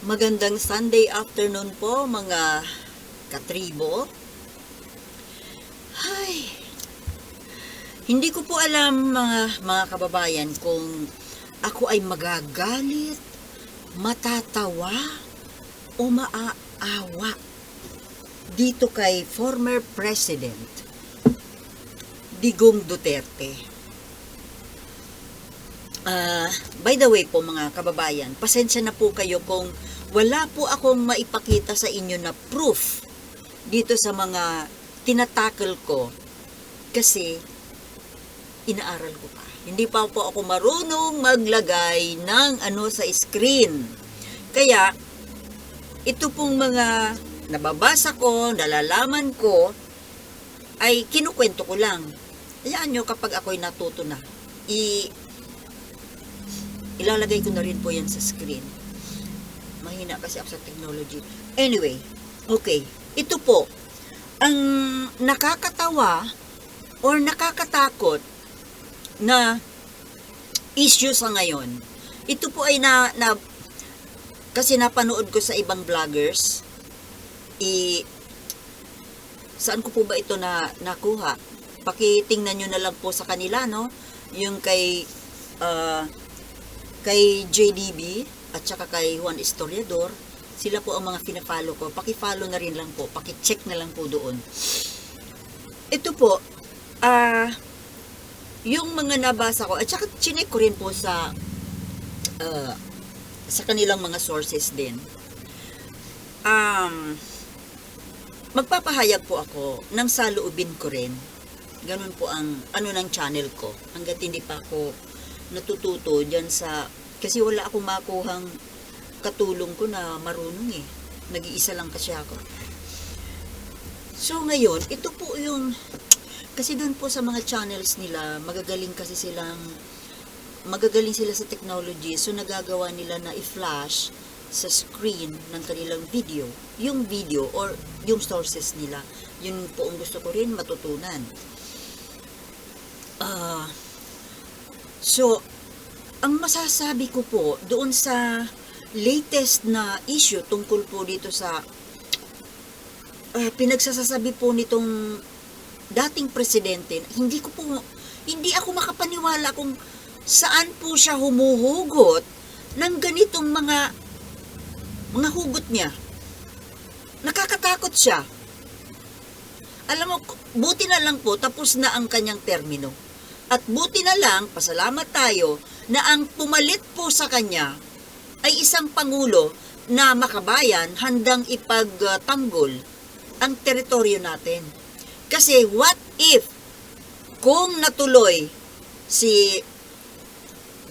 Magandang Sunday afternoon po mga katribo. Ay, hindi ko po alam mga kababayan kung ako ay magagalit, matatawa, o maaawa dito kay former President Digong Duterte. By the way po mga kababayan, pasensya na po kayo kung wala po akong maipakita sa inyo na proof dito sa mga tinatakil ko kasi inaaral ko pa. Hindi pa po ako marunong maglagay ng sa screen. Kaya ito pong mga nababasa ko, nalalaman ko ay kinukwento ko lang. Hayaan nyo kapag ako'y natuto na, ilalagay ko na rin po yan sa screen. Mahina kasi ako sa technology. Anyway, okay. Ito po, ang nakakatawa or nakakatakot na issue sa ngayon. Ito po ay kasi napanood ko sa ibang vloggers. Saan ko po ba ito nakuha? Pakitingnan nyo na lang po sa kanila, no? Yung kay JDB at saka kay Juan Historiador, sila po ang mga pina-follow ko. Paki-follow na rin lang po, paki-check na lang po doon. Ito po, yung mga nabasa ko, at saka chinek ko rin po sa kanilang mga sources din. Magpapahayag po ako ng saloobin ko rin. Ganun po ang ng channel ko. Hanggat hindi pa ako natututo dyan kasi wala akong makuhang katulong ko na marunong nag-iisa lang kasi ako. So ngayon, ito po yung, kasi doon po sa mga channels nila, magagaling sila sa technology, so nagagawa nila na i-flash sa screen ng kanilang video, yung video or yung sources nila. Yun po ang gusto ko rin matutunan. So, ang masasabi ko po doon sa latest na issue tungkol po dito sa pinagsasabi po nitong dating presidente, hindi ako makapaniwala kung saan po siya humuhugot ng ganitong mga hugot niya. Nakakatakot siya. Alam mo, buti na lang po tapos na ang kanyang termino. At buti na lang, pasalamat tayo, na ang pumalit po sa kanya ay isang pangulo na makabayan handang ipagtanggol ang teritoryo natin. Kasi what if kung natuloy si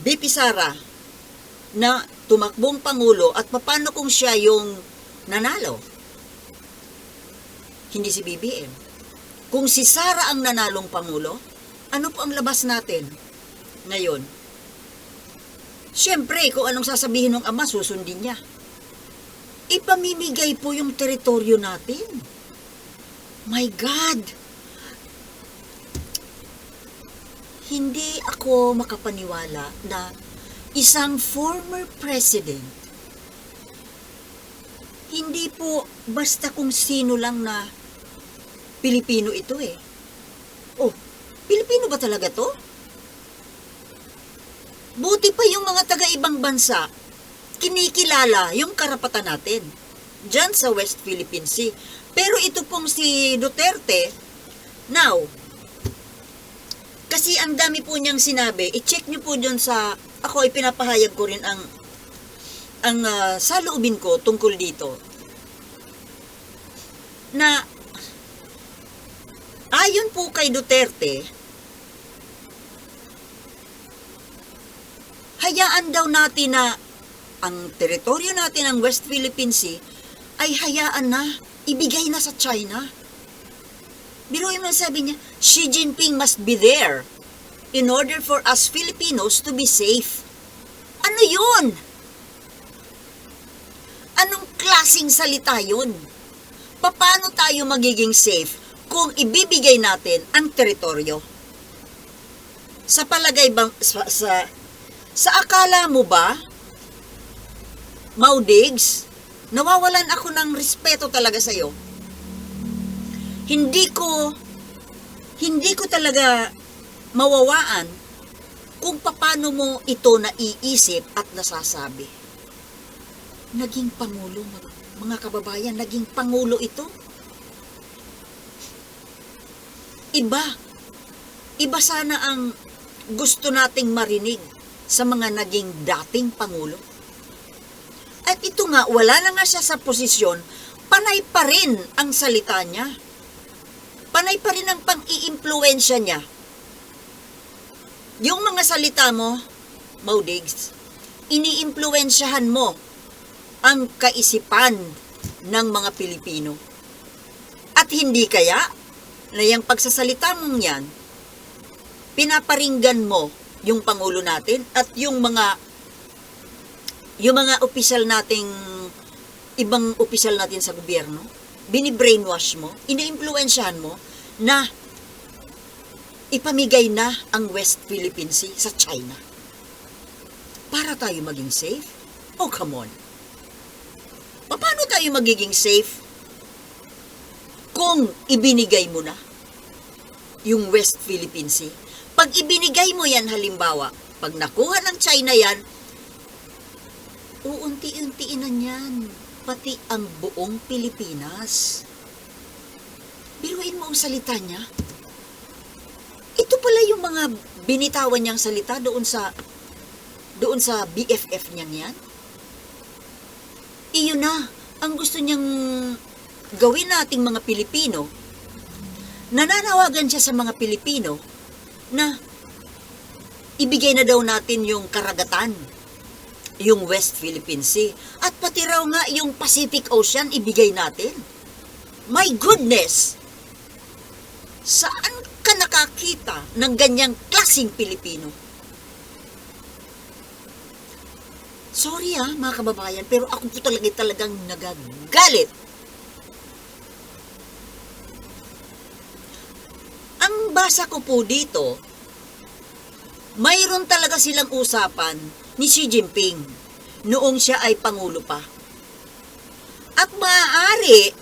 BP Sara na tumakbong pangulo at paano kung siya yung nanalo? Hindi si BBM. Kung si Sara ang nanalong pangulo, ano po ang labas natin ngayon? Siyempre, kung anong sasabihin ng ama, susundin niya. Ipamimigay po yung teritoryo natin. My God! Hindi ako makapaniwala na isang former president, hindi po basta kung sino lang na Pilipino ito Oh, Pilipino ba talaga to? Buti pa yung mga taga-ibang bansa, kinikilala yung karapatan natin dyan sa West Philippine Sea. Pero ito pong si Duterte, now, kasi ang dami po niyang sinabi, i-check niyo po dyan ako ay pinapahayag ko rin ang saloobin ko tungkol dito. Na, ayon po kay Duterte, hayaan daw natin na ang teritoryo natin, ang West Philippine Sea, ay hayaan na, ibigay na sa China. Biruin mo, sabi niya, Xi Jinping must be there in order for us Filipinos to be safe. Ano yun? Anong klaseng salita yun? Paano tayo magiging safe kung ibibigay natin ang teritoryo? Sa palagay bang, sa akala mo ba Maudigs, nawawalan ako ng respeto talaga sa'yo. Hindi ko talaga mawawaan kung paano mo ito naiisip at nasasabi. Naging pangulo, mga kababayan, naging pangulo ito. Iba sana ang gusto nating marinig sa mga naging dating pangulo. At ito nga, wala na nga siya sa posisyon, panay pa rin ang salita niya. Panay pa rin ang pang-iimpluwensya niya. Yung mga salita mo, Maudigs, iniimpluwensyahan mo ang kaisipan ng mga Pilipino. At hindi kaya na yung pagsasalita mong yan, pinaparinggan mo yung Pangulo natin at yung mga opisyal nating, ibang opisyal natin sa gobyerno, bini-brainwash mo, iniimpluwensyahan mo na ipamigay na ang West Philippine Sea sa China. Para tayo maging safe? Oh, come on. Paano tayo magiging safe kung ibinigay mo na yung West Philippine Sea? Pag ibinigay mo yan, halimbawa, pag nakuha ng China yan, uunti-untiin na yan, pati ang buong Pilipinas. Biruin mo ang salita niya. Ito pala yung mga binitawan niyang salita doon sa BFF niyang yan. Iyon na ang gusto niyang gawin nating mga Pilipino. Nananawagan siya sa mga Pilipino na ibigay na daw natin yung karagatan, yung West Philippine Sea, at pati raw nga yung Pacific Ocean ibigay natin. My goodness! Saan ka nakakita ng ganyang klaseng Pilipino? Sorry mga kababayan, pero ako po talagang nagagalit. Ang basa ko po dito, mayroon talaga silang usapan ni Xi Jinping noong siya ay Pangulo pa. At maaari,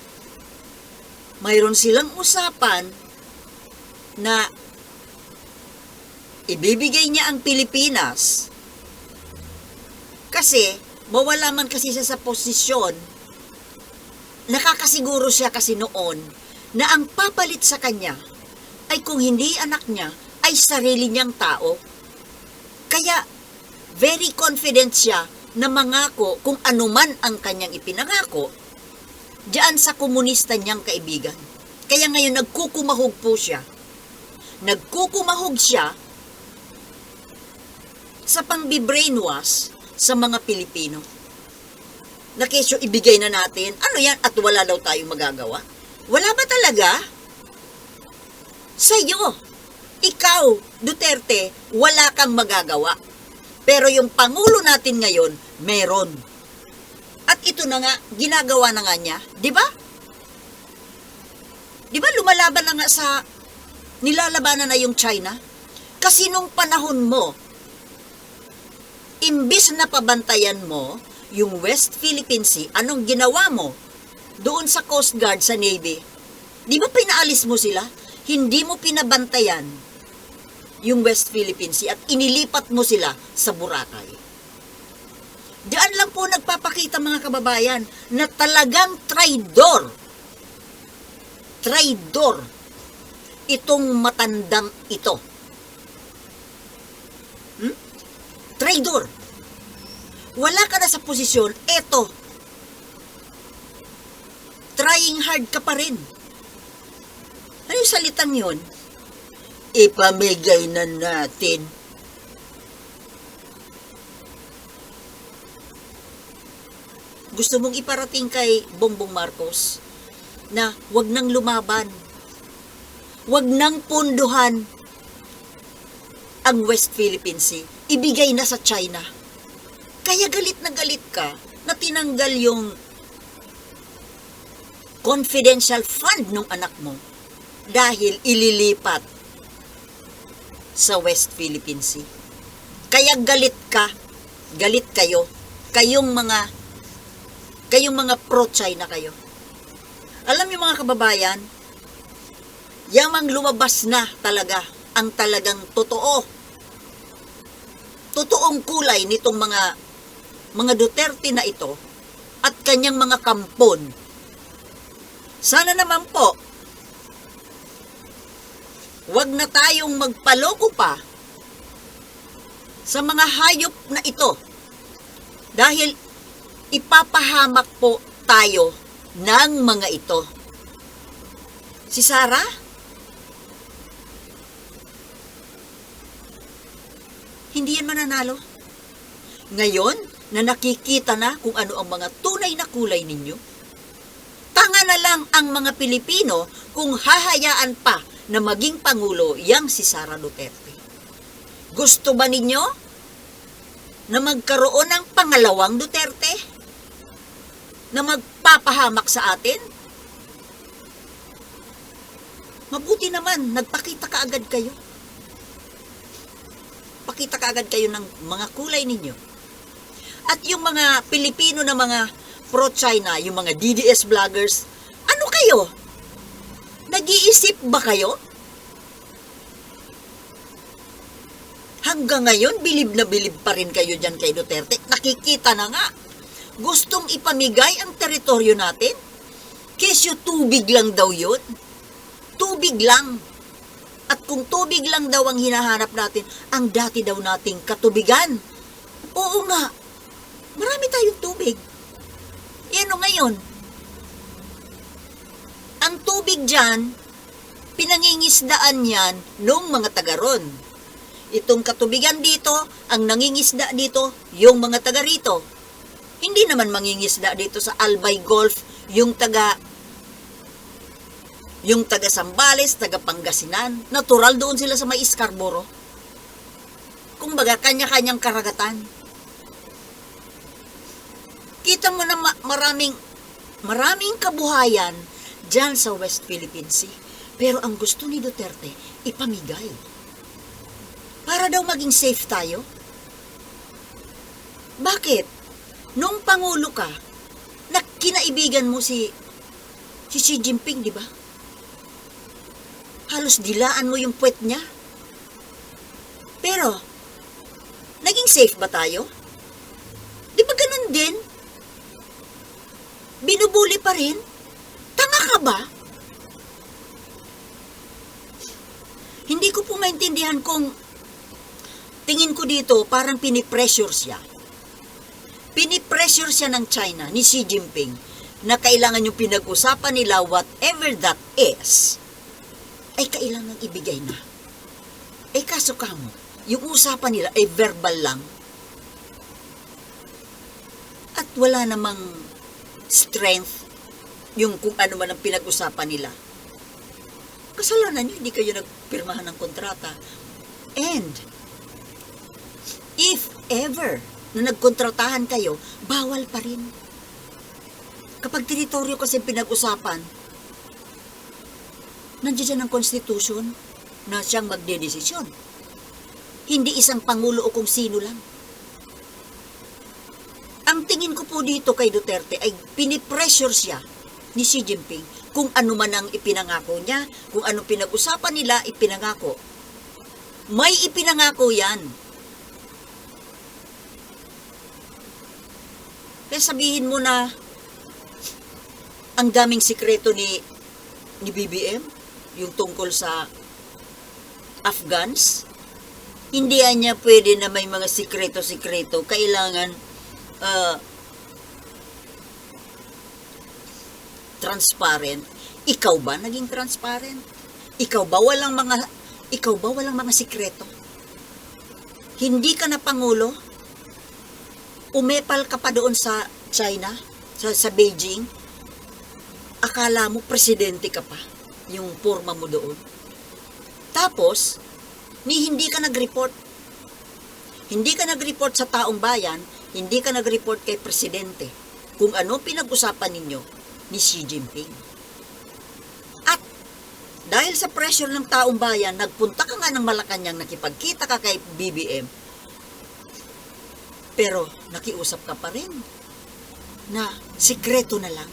mayroon silang usapan na ibibigay niya ang Pilipinas kasi mawala man kasi siya sa posisyon, nakakasiguro siya kasi noon na ang papalit sa kanya ay kung hindi anak niya, ay sarili niyang tao. Kaya, very confident siya na mangako kung anuman ang kanyang ipinangako diyan sa komunista niyang kaibigan. Kaya ngayon, nagkukumahog po siya. Nagkukumahog siya sa pangbi-brainwash sa mga Pilipino. Na kesyo ibigay na natin, ano yan, at wala daw tayong magagawa. Wala ba talaga? Sa'yo, ikaw, Duterte, wala kang magagawa. Pero yung Pangulo natin ngayon, meron. At ito na nga, ginagawa na nga niya, di ba? Di ba lumalaban na nga nilalabanan na yung China? Kasi nung panahon mo, imbis na pabantayan mo yung West Philippine Sea, anong ginawa mo doon sa Coast Guard, sa Navy? Di ba pinaalis mo sila? Hindi mo pinabantayan yung West Philippine Sea at inilipat mo sila sa Boracay. Diyan lang po nagpapakita, mga kababayan, na talagang traidor itong matandang ito. Traidor. Wala ka na sa posisyon, eto, trying hard ka pa rin. Ano yung salitang yun? Ipamigay na natin. Gusto mong iparating kay Bongbong Marcos na wag nang lumaban, wag nang punduhan ang West Philippine Sea, ibigay na sa China. Kaya galit na galit ka na tinanggal yung confidential fund ng anak mo dahil ililipat sa West Philippine Sea. Kaya galit ka, galit kayo, kayong mga Kayong mga pro-China kayo. Alam niyo mga kababayan, yamang lumabas na talaga ang talagang totoong kulay nitong mga Duterte na ito at kanyang mga kampon. Sana naman po, wag na tayong magpaloko pa sa mga hayop na ito dahil ipapahamak po tayo ng mga ito. Si Sara? Hindi yan mananalo. Ngayon, na nakikita na kung ano ang mga tunay na kulay ninyo, tanga na lang ang mga Pilipino kung hahayaan pa na maging Pangulo yang si Sara Duterte. Gusto ba ninyo na magkaroon ng pangalawang Duterte na magpapahamak sa atin? Mabuti naman, nagpakita kaagad kayo. Pakita kaagad kayo ng mga kulay ninyo. At yung mga Pilipino na mga pro-China, yung mga DDS vloggers, ano kayo? Nag-iisip ba kayo? Hanggang ngayon, bilib na bilib pa rin kayo dyan kay Duterte. Nakikita na nga. Gustong ipamigay ang teritoryo natin. Kesyo tubig lang daw yun. Tubig lang. At kung tubig lang daw ang hinahanap natin, ang dati daw nating katubigan. Oo nga. Marami tayong tubig. Yan o ngayon. Ang tubig dyan, pinangingisdaan yan nung mga taga ron. Itong katubigan dito, ang nangingisda dito, yung mga taga rito. Hindi naman mangingisda dito sa Albay Gulf, yung taga Sambales, taga Pangasinan. Natural doon sila sa may Scarborough. Kumbaga, kanya-kanyang karagatan. Kita mo na maraming kabuhayan dyan sa West Philippine Sea. Pero ang gusto ni Duterte, ipamigay. Para daw maging safe tayo. Bakit? Nung Pangulo ka, kinaibigan mo si Xi Jinping, di ba? Halos dilaan mo yung puwet niya. Pero, naging safe ba tayo? Di ba ganun din? Binubuli pa rin? Tanga ka ba? Hindi ko po maintindihan kung tingin ko dito parang pinipressure siya. Pinipressure siya ng China, ni Xi Jinping, na kailangan yung pinag-usapan nila, whatever that is, ay kailangan ibigay na. Kaso kamo, yung usapan nila ay verbal lang. At wala namang strength yung kung ano man ang pinag-usapan nila. Kasalanan nyo, hindi kayo nagpirmahan ng kontrata. And, if ever na nagkontratahan kayo, bawal pa rin. Kapag teritoryo kasi pinag-usapan, nandiyan ang konstitusyon na siyang magdedesisyon. Hindi isang pangulo o kung sino lang. Ang tingin ko po dito kay Duterte ay pinipressure siya ni Xi Jinping kung ano man ang ipinangako niya, kung ano pinag-usapan nila, ipinangako. May ipinangako yan. Kaya sabihin mo na ang daming sikreto ni BBM, yung tungkol sa Afghans, hindi niya pwede na may mga sikreto-sikreto. Kailangan transparent. Ikaw ba naging transparent? Ikaw ba walang mga sikreto? Hindi ka na Pangulo? Umepal ka pa doon sa China, sa Beijing? Akala mo presidente ka pa, yung forma mo doon. Tapos, hindi ka nag-report. Hindi ka nag-report sa taong bayan, hindi ka nag-report kay presidente kung ano pinag-usapan ninyo ni Xi Jinping. At dahil sa pressure ng taong bayan, nagpunta ka nga ng Malacanang, nakipagkita ka kay BBM, pero nakiusap ka pa rin. na sikreto na lang.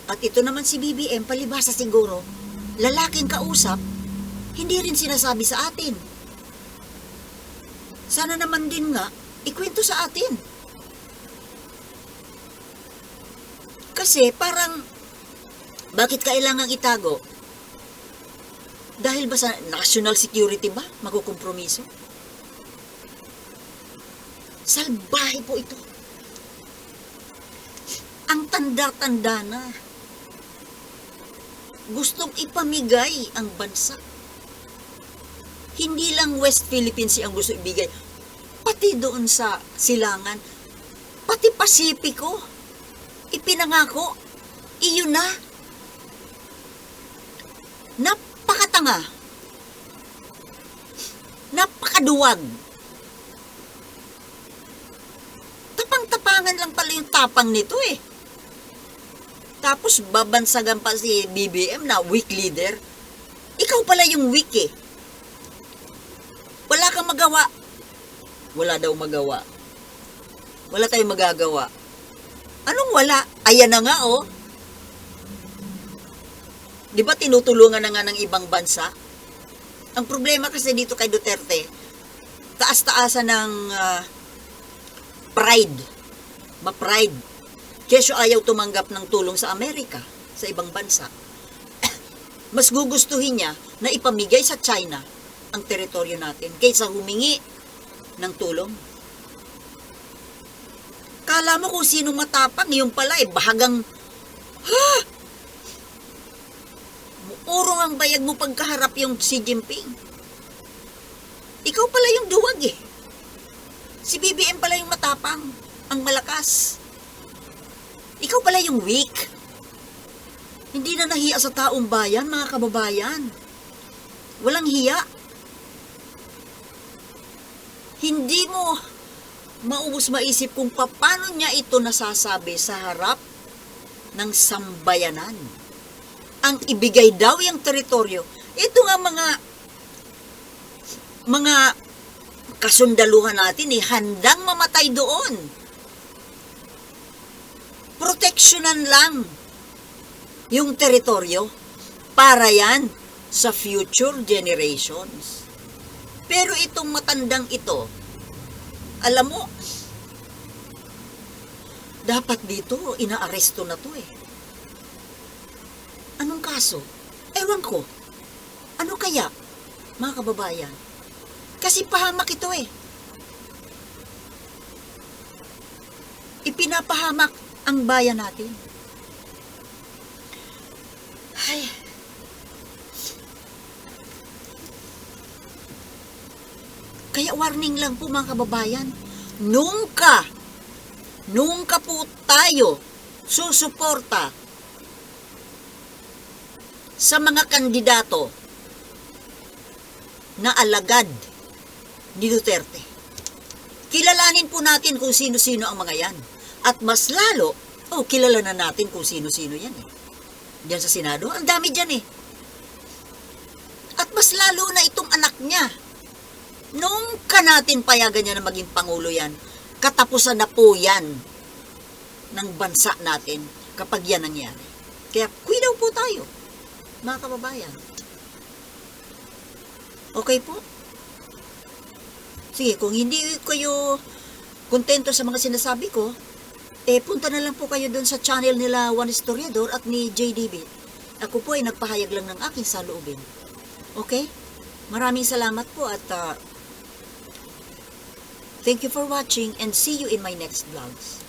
At ito naman si BBM, palibhasa siguro, lalaking kausap, hindi rin sinasabi sa atin. Sana naman din nga, ikwento sa atin. Kasi parang, bakit kailangang itago? Dahil ba sa national security ba magkukompromiso? Salbahe po ito. Ang tanda-tanda na. Gustong ipamigay ang bansa. Hindi lang West Philippines ang gusto ibigay. Pati doon sa silangan. Pati Pasipiko. Ipinangako. Iyon na. Napakatanga. Napakaduwag. Tapang-tapangan lang pala yung tapang nito eh. Tapos babansagan pa si BBM na weak leader. Ikaw pala yung weak eh. Wala kang magawa. Wala daw magawa. Wala tayong magagawa. Anong wala? Ayan na nga oh. Di ba tinutulungan na nga ng ibang bansa? Ang problema kasi dito kay Duterte, taas-taasan ng pride. Ma-pride. Kesyo ayaw tumanggap ng tulong sa Amerika, sa ibang bansa. Mas gugustuhin niya na ipamigay sa China ang teritoryo natin kaysa humingi ng tulong. Kala mo kung sino matapang, yung pala eh, bahagang, urong ang bayag mo pagkaharap yung Xi Jinping. Ikaw pala yung duwag eh. Si BBM pala yung matapang, ang malakas. Ikaw pala yung weak. Hindi na nahiya sa taong bayan, mga kababayan. Walang hiya. Hindi mo maubos maisip kung paano niya ito nasasabi sa harap ng sambayanan. Ang ibigay daw yung teritoryo. Ito nga mga kasundaluhan natin eh, handang mamatay doon. Proteksyonan lang yung teritoryo para yan sa future generations. Pero itong matandang ito, alam mo, dapat dito, inaaresto na to eh. Anong kaso? Ewan ko. Ano kaya, mga kababayan? Kasi pahamak ito eh. Ipinapahamak ang bayan natin. Ay. Kaya warning lang po mga kababayan, nunca po tayo susuporta sa mga kandidato na alagad ni Duterte. Kilalanin po natin kung sino-sino ang mga yan. At mas lalo, kilala na natin kung sino-sino yan eh. Diyan sa Senado, ang dami dyan eh. At mas lalo na itong anak niya. Nung natin payagan niya na maging Pangulo yan, katapusan na po yan ng bansa natin kapag yan nangyari. Kaya kuidaw po tayo, mga kababayan. Okay po? Sige, kung hindi kayo kontento sa mga sinasabi ko, punta na lang po kayo doon sa channel nila Juan Historiador at ni JDB. Ako po ay nagpahayag lang ng aking saloobin. Okay? Maraming salamat po at thank you for watching and see you in my next vlogs.